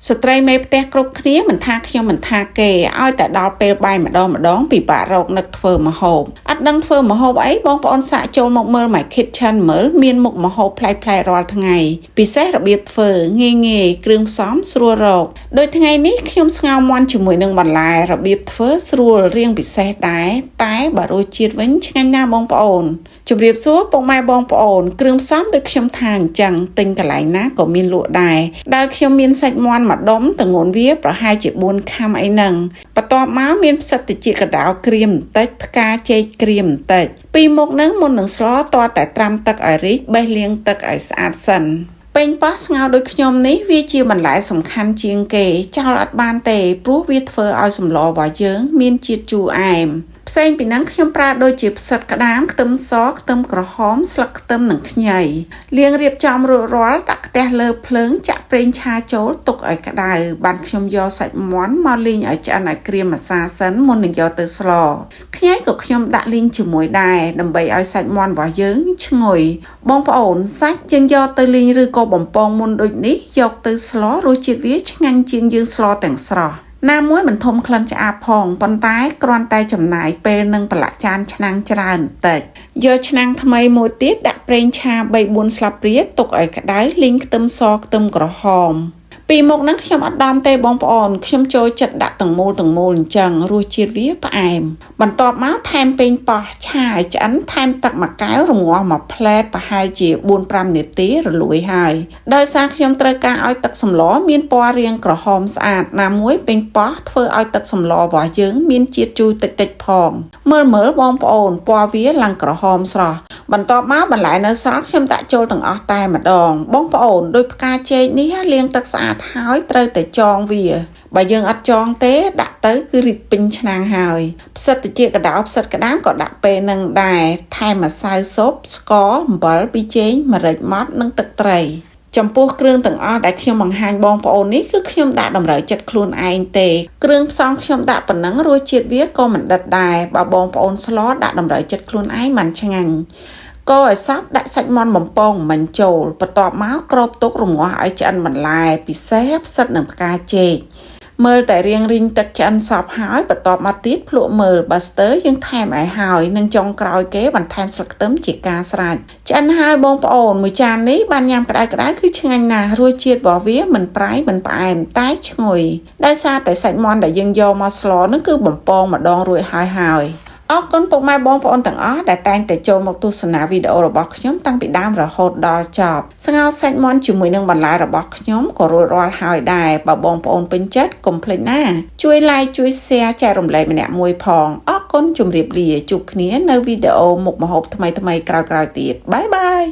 ស្ត្រីមេផ្ទះគ្រប់គ្នាមិនថាខ្ញុំមិនថាគេឲ្យតែដល់ពេលបាយម្ដងពិបាករកនឹកធ្វើម្ហូបអត់ដឹងធ្វើម្ហូបអីបងប្អូនសាកចូលមកមើល My Kitchen មើលមានមុខម្ហូបប្លែកៗរាល់ថ្ងៃពិសេសរបៀបធ្វើងាយគ្រឿងផ្សំស្រួលរកដូចថ្ងៃនេះខ្ញុំស្ងោរមាន់ជាមួយនឹងបន្លែរបៀបធ្វើស្រួលរៀងពិសេសដែរតែបើរសជាតិវិញឆ្ងាញ់ណាស់បងប្អូនជម្រាបសួរពុកម៉ែបងប្អូនគ្រឿងផ្សំដូចខ្ញុំថាអញ្ចឹងទិញកន្លែងណាក៏មានលក់ដែរដែលខ្ញុំមានសាច់មាន់មួយដុំទម្ងន់វាប្រហែលជា4ខាំអីហ្នឹងបន្ទាប់មកមានផ្សិតត្រចៀកកដោក្រៀមបន្តិចផ្កាចេកក្រៀមបន្តិចពីមុខហ្នឹងមុននឹងស្លតតែត្រាំទឹកឲ្យរីកបេះលាងទឹកឲ្យស្អាតសិនពេញប៉ោះស្ងោរដូចខ្ញុំនេះវាជាបន្លែសំខាន់ជាងគេចោលអត់បានទេព្រោះវាធ្វើឲ្យសម្លរបស់យើងមានជាតិជូរអែមផ្សេងពីហ្នឹងខ្ញុំប្រើដូចជាផ្សិតក្តាមខ្ទឹមសខ្ទឹមក្រហមស្លឹកខ្ទឹមនិងខ្ញីលាងរៀបចំរួចរាល់ដាក់ខ្ទះលើភ្លើងចាក់ប្រេងឆាចូលទុកឲ្យក្តៅបានខ្ញុំយកសាច់មាន់មកលីងឲ្យឆ្អិនឲ្យក្រៀមម្សៅសិនមុននឹងយកទៅស្លខ្ញីក៏ខ្ញុំដាក់លីងជាមួយដែរដើម្បីឲ្យសាច់មាន់របស់យើងឈ្ងុយបងប្អូនសាច់យើងយកទៅលីងឬក៏បំពងមុនដូចនេះយកទៅស្លរសជាតិវាឆ្ងាញ់ជាងយើងស្លទាំងស្រស់ណាមួយមិនធំក្លិនឆ្អាបផងប៉ុន្តែគ្រាន់តែចំណាយពេលនឹងប្រឡាក់ចានឆ្នាំងច្រើនបន្តិចយកឆ្នាំងថ្មីមួយទៀតដាក់ប្រេងឆា 3-4 ស្លាបព្រាទុកឲ្យក្តៅលីងខ្ទឹមសខ្ទឹមក្រហមពីមុខហ្នឹងខ្ញុំអត់ដំទេបងប្អូនខ្ញុំចូលចិត្តដាក់ទាំងមូលអញ្ចឹងរសជាតិវាផ្អែមបន្ទាប់មកថែមប៉េងប៉ោះឆាឲ្យឆ្អិនថែមទឹកមួយកែវរងាស់មួយផ្លែតប្រហែលជា 4-5 នាទីរលួយហើយដោយសារខ្ញុំត្រូវការឲ្យទឹកសម្លមានពណ៌រាងក្រហមស្អាតណាមួយប៉េងប៉ោះធ្វើឲ្យទឹកសម្លរបស់យើងមានជាតិជូរតិចផងមើលបងប្អូនពណ៌វាឡើងក្រហមស្រស់បន្ទាប់មកបន្លែនៅសល់ខ្ញុំដាក់ចូលទាំងអស់តែម្ដងបងប្អូនដោយផ្កាចេកនេះលាងទឹកស្អាតហើយត្រូវតែចងវាបើយើងអត់ចងទេដាក់ទៅគឺរីកពេញឆ្នាំងហើយផ្សិតត្រចៀកកដោផ្សិតក្តាមក៏ដាក់ពេលនឹងដែរថែមម្សៅស៊ុបស្ករអំបិលប៊ីចេងម្រេចម៉ដ្ឋនិងទឹកត្រីចំពោះគ្រឿងទាំងអស់ដែលខ្ញុំបង្ហាញបងប្អូននេះគឺខ្ញុំដាក់តម្រូវចិត្តខ្លួនឯងទេគ្រឿងផ្សំខ្ញុំដាក់ប៉ុណ្ណឹងរសជាតិវាក៏មិនដិតដែរបើបងប្អូនស្លដាក់តម្រូវចិត្តខ្លួនឯងមិនឆ្ងាញ់កូរឲ្យសព្វដាក់សាច់មាន់បំពងមិញចូលបន្ទាប់មកគ្របទុករងាស់ឲ្យឆ្អិនបន្លែពិសេសផ្សិតនឹងផ្កាចេកមើលតែរៀងរីងទឹកឆ្អិនសព្វហើយបន្ទាប់មកទៀតភ្លក់មើលបើស្ទើរយើងថែមឲ្យហើយនឹងចុងក្រោយគេបន្ថែមស្លឹកខ្ទឹមជាការស្រេចឆ្អិនហើយបងប្អូនមួយចាននេះបានញ៉ាំក្តៅគឺឆ្ងាញ់ណាស់រសជាតិរបស់វាមិនប្រៃមិនផ្អែមតែឈ្ងុយដោយសារតែសាច់មាន់ដែលយើងយកមកស្លនឹងគឺបំពងម្ដងរួចហើយអរគុណពុកម៉ែបងប្អូនទាំងអស់ដែលតែងតែចូលមកទស្សនាវីដេអូរបស់ខ្ញុំតាំងពីដើមរហូតដល់ចប់ស្ងោរសាច់មាន់ជាមួយនឹងបន្លែរបស់ខ្ញុំក៏រួចរាល់ហើយដែរបើបងប្អូនពេញចិត្តកុំភ្លេចណាជួយ like ជួយ share ចែករំលែកម្នាក់មួយផងអរគុណជម្រាបលាជួបគ្នានៅវីដេអូមុខម្ហូបថ្មីក្រោយៗទៀតបាយ